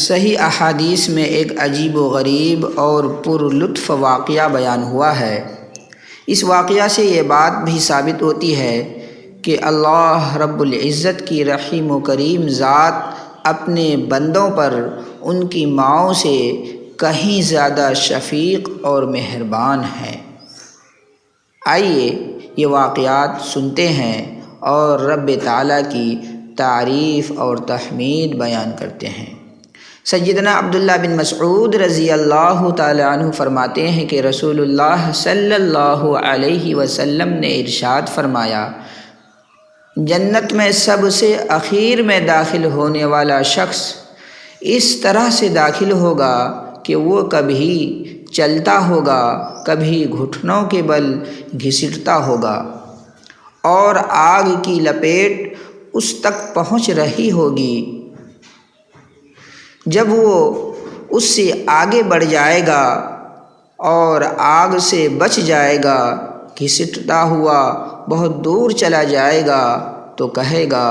صحیح احادیث میں ایک عجیب و غریب اور پر لطف واقعہ بیان ہوا ہے۔ اس واقعہ سے یہ بات بھی ثابت ہوتی ہے کہ اللہ رب العزت کی رحیم و کریم ذات اپنے بندوں پر ان کی ماؤں سے کہیں زیادہ شفیق اور مہربان ہے۔ آئیے یہ واقعات سنتے ہیں اور رب تعالیٰ کی تعریف اور تحمید بیان کرتے ہیں۔ سیدنا عبداللہ بن مسعود رضی اللہ تعالی عنہ فرماتے ہیں کہ رسول اللہ صلی اللہ علیہ وسلم نے ارشاد فرمایا، جنت میں سب سے اخیر میں داخل ہونے والا شخص اس طرح سے داخل ہوگا کہ وہ کبھی چلتا ہوگا، کبھی گھٹنوں کے بل گھسٹتا ہوگا اور آگ کی لپیٹ اس تک پہنچ رہی ہوگی۔ جب وہ اس سے آگے بڑھ جائے گا اور آگ سے بچ جائے گا، گھسٹتا ہوا بہت دور چلا جائے گا تو کہے گا،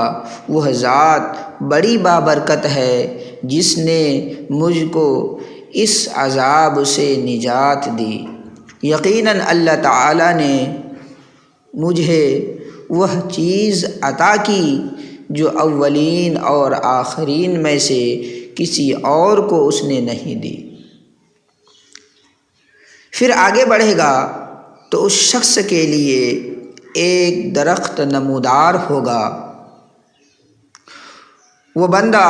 وہ ذات بڑی بابرکت ہے جس نے مجھ کو اس عذاب سے نجات دی۔ یقیناً اللہ تعالیٰ نے مجھے وہ چیز عطا کی جو اولین اور آخرین میں سے کسی اور کو اس نے نہیں دی۔ پھر آگے بڑھے گا تو اس شخص کے لیے ایک درخت نمودار ہوگا۔ وہ بندہ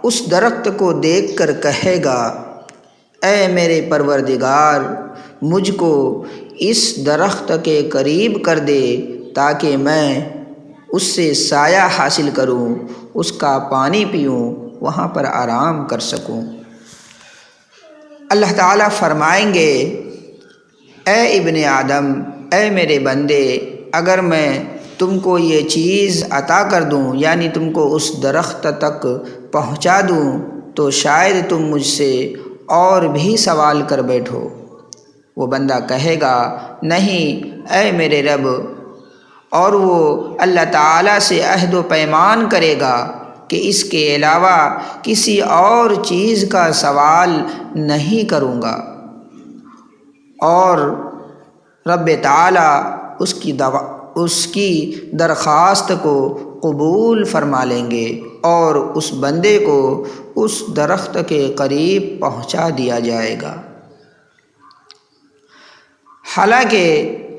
اس درخت کو دیکھ کر کہے گا، اے میرے پروردگار، مجھ کو اس درخت کے قریب کر دے تاکہ میں اس سے سایہ حاصل کروں، اس کا پانی پیوں، وہاں پر آرام کر سکوں۔ اللہ تعالیٰ فرمائیں گے، اے ابن آدم، اے میرے بندے، اگر میں تم کو یہ چیز عطا کر دوں، یعنی تم کو اس درخت تک پہنچا دوں، تو شاید تم مجھ سے اور بھی سوال کر بیٹھو۔ وہ بندہ کہے گا، نہیں اے میرے رب، اور وہ اللہ تعالیٰ سے عہد و پیمان کرے گا کہ اس کے علاوہ کسی اور چیز کا سوال نہیں کروں گا، اور رب تعالیٰ اس کی درخواست کو قبول فرما لیں گے اور اس بندے کو اس درخت کے قریب پہنچا دیا جائے گا۔ حالانکہ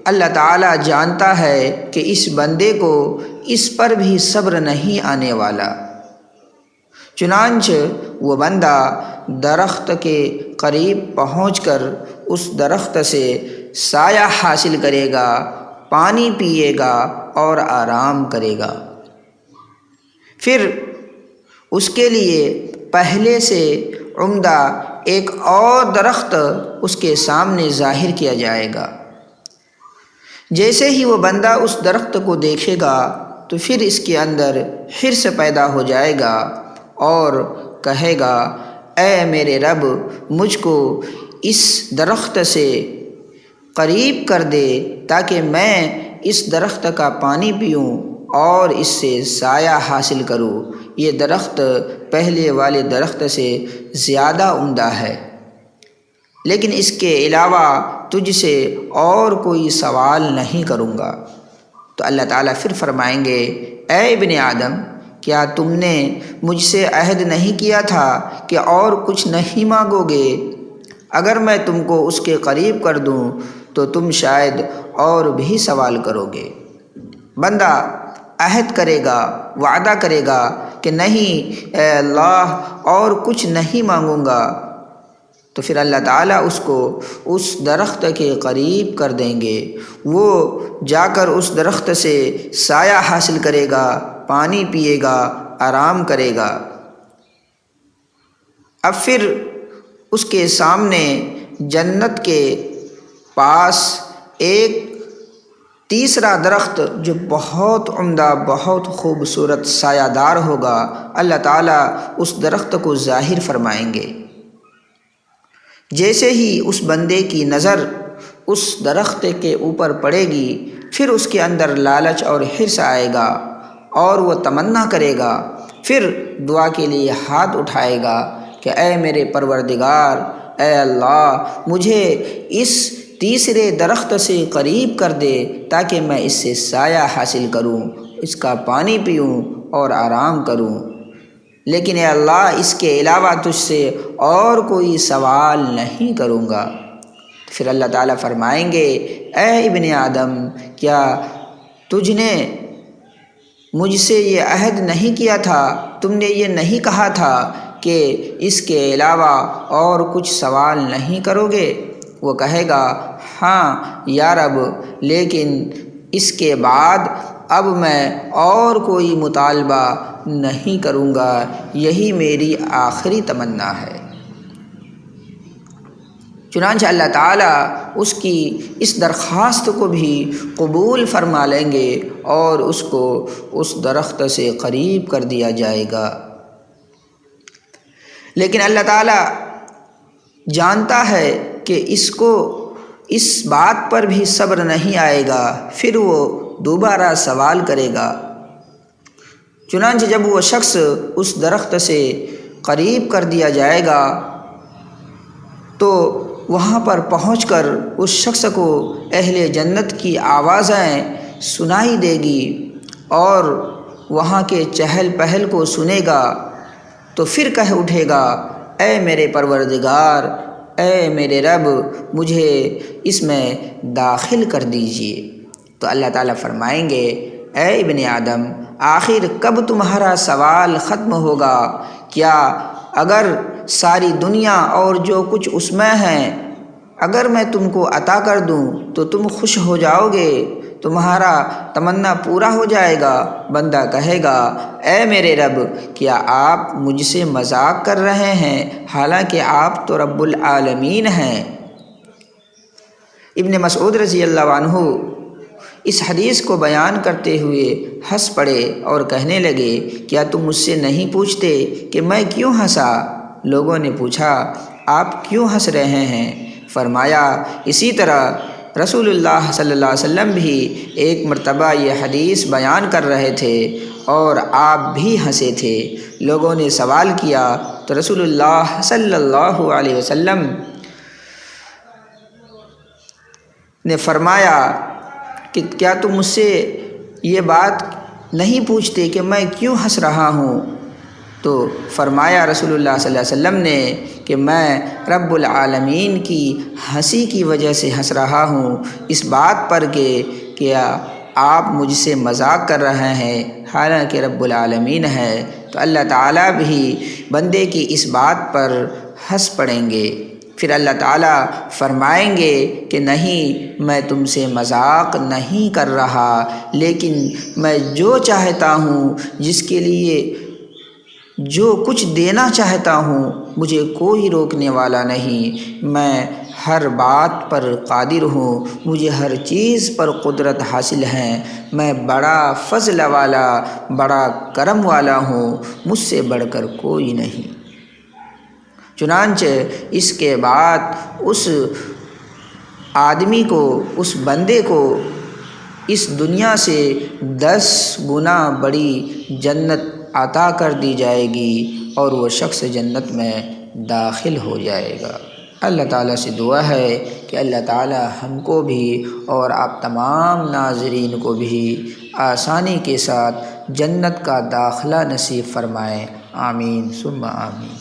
اللہ تعالیٰ جانتا ہے کہ اس بندے کو اس پر بھی صبر نہیں آنے والا، چنانچہ وہ بندہ درخت کے قریب پہنچ کر اس درخت سے سایہ حاصل کرے گا، پانی پیے گا اور آرام کرے گا۔ پھر اس کے لیے پہلے سے عمدہ ایک اور درخت اس کے سامنے ظاہر کیا جائے گا۔ جیسے ہی وہ بندہ اس درخت کو دیکھے گا تو پھر اس کے اندر حرص پیدا ہو جائے گا اور کہے گا، اے میرے رب، مجھ کو اس درخت سے قریب کر دے تاکہ میں اس درخت کا پانی پیوں اور اس سے سایہ حاصل کروں۔ یہ درخت پہلے والے درخت سے زیادہ عمدہ ہے، لیکن اس کے علاوہ تجھ سے اور کوئی سوال نہیں کروں گا۔ تو اللہ تعالیٰ پھر فرمائیں گے، اے ابن آدم، کیا تم نے مجھ سے عہد نہیں کیا تھا کہ اور کچھ نہیں مانگو گے؟ اگر میں تم کو اس کے قریب کر دوں تو تم شاید اور بھی سوال کرو گے۔ بندہ عہد کرے گا، وعدہ کرے گا کہ نہیں اے اللہ، اور کچھ نہیں مانگوں گا، تو پھر اللہ تعالیٰ اس کو اس درخت کے قریب کر دیں گے۔ وہ جا کر اس درخت سے سایہ حاصل کرے گا، پانی پیے گا، آرام کرے گا۔ اب پھر اس کے سامنے جنت کے پاس ایک تیسرا درخت جو بہت عمدہ، بہت خوبصورت سایہ دار ہوگا، اللہ تعالیٰ اس درخت کو ظاہر فرمائیں گے۔ جیسے ہی اس بندے کی نظر اس درخت کے اوپر پڑے گی، پھر اس کے اندر لالچ اور حرص آئے گا اور وہ تمنا کرے گا، پھر دعا کے لیے ہاتھ اٹھائے گا کہ اے میرے پروردگار، اے اللہ، مجھے اس تیسرے درخت سے قریب کر دے تاکہ میں اس سے سایہ حاصل کروں، اس کا پانی پیوں اور آرام کروں، لیکن اے اللہ اس کے علاوہ تجھ سے اور کوئی سوال نہیں کروں گا۔ پھر اللہ تعالیٰ فرمائیں گے، اے ابن آدم، کیا تجھ نے مجھ سے یہ عہد نہیں کیا تھا، تم نے یہ نہیں کہا تھا کہ اس کے علاوہ اور کچھ سوال نہیں کرو گے؟ وہ کہے گا، ہاں یا رب، لیکن اس کے بعد اب میں اور کوئی مطالبہ نہیں کروں گا، یہی میری آخری تمنا ہے۔ چنانچہ اللہ تعالیٰ اس کی اس درخواست کو بھی قبول فرما لیں گے اور اس کو اس درخت سے قریب کر دیا جائے گا۔ لیکن اللہ تعالیٰ جانتا ہے کہ اس کو اس بات پر بھی صبر نہیں آئے گا، پھر وہ دوبارہ سوال کرے گا۔ چنانچہ جب وہ شخص اس درخت سے قریب کر دیا جائے گا تو وہاں پر پہنچ کر اس شخص کو اہل جنت کی آوازیں سنائی دے گی اور وہاں کے چہل پہل کو سنے گا، تو پھر کہہ اٹھے گا، اے میرے پروردگار، اے میرے رب، مجھے اس میں داخل کر دیجیے۔ تو اللہ تعالیٰ فرمائیں گے، اے ابن آدم، آخر کب تمہارا سوال ختم ہوگا؟ کیا اگر ساری دنیا اور جو کچھ اس میں ہے اگر میں تم کو عطا کر دوں تو تم خوش ہو جاؤ گے، تمہارا تمنا پورا ہو جائے گا؟ بندہ کہے گا، اے میرے رب، کیا آپ مجھ سے مذاق کر رہے ہیں، حالانکہ آپ تو رب العالمین ہیں۔ ابن مسعود رضی اللہ عنہ اس حدیث کو بیان کرتے ہوئے ہنس پڑے اور کہنے لگے، کیا تم مجھ سے نہیں پوچھتے کہ میں کیوں ہنسا؟ لوگوں نے پوچھا، آپ کیوں ہنس رہے ہیں؟ فرمایا، اسی طرح رسول اللہ صلی اللہ علیہ وسلم بھی ایک مرتبہ یہ حدیث بیان کر رہے تھے اور آپ بھی ہنسے تھے۔ لوگوں نے سوال کیا تو رسول اللہ صلی اللہ علیہ وسلم نے فرمایا کہ کیا تم مجھ سے یہ بات نہیں پوچھتے کہ میں کیوں ہنس رہا ہوں؟ تو فرمایا رسول اللہ صلی اللہ علیہ وسلم نے کہ میں رب العالمین کی ہنسی کی وجہ سے ہنس رہا ہوں، اس بات پر کہ کیا آپ مجھ سے مذاق کر رہے ہیں، حالانکہ رب العالمین ہے۔ تو اللہ تعالیٰ بھی بندے کی اس بات پر ہنس پڑیں گے۔ پھر اللہ تعالیٰ فرمائیں گے کہ نہیں، میں تم سے مذاق نہیں کر رہا، لیکن میں جو چاہتا ہوں، جس کے لیے جو کچھ دینا چاہتا ہوں، مجھے کوئی روکنے والا نہیں۔ میں ہر بات پر قادر ہوں، مجھے ہر چیز پر قدرت حاصل ہے، میں بڑا فضل والا، بڑا کرم والا ہوں، مجھ سے بڑھ کر کوئی نہیں۔ چنانچہ اس کے بعد اس آدمی کو، اس بندے کو اس دنیا سے 10 گنا بڑی جنت عطا کر دی جائے گی اور وہ شخص جنت میں داخل ہو جائے گا۔ اللہ تعالیٰ سے دعا ہے کہ اللہ تعالیٰ ہم کو بھی اور آپ تمام ناظرین کو بھی آسانی کے ساتھ جنت کا داخلہ نصیب فرمائے، آمین ثم آمین۔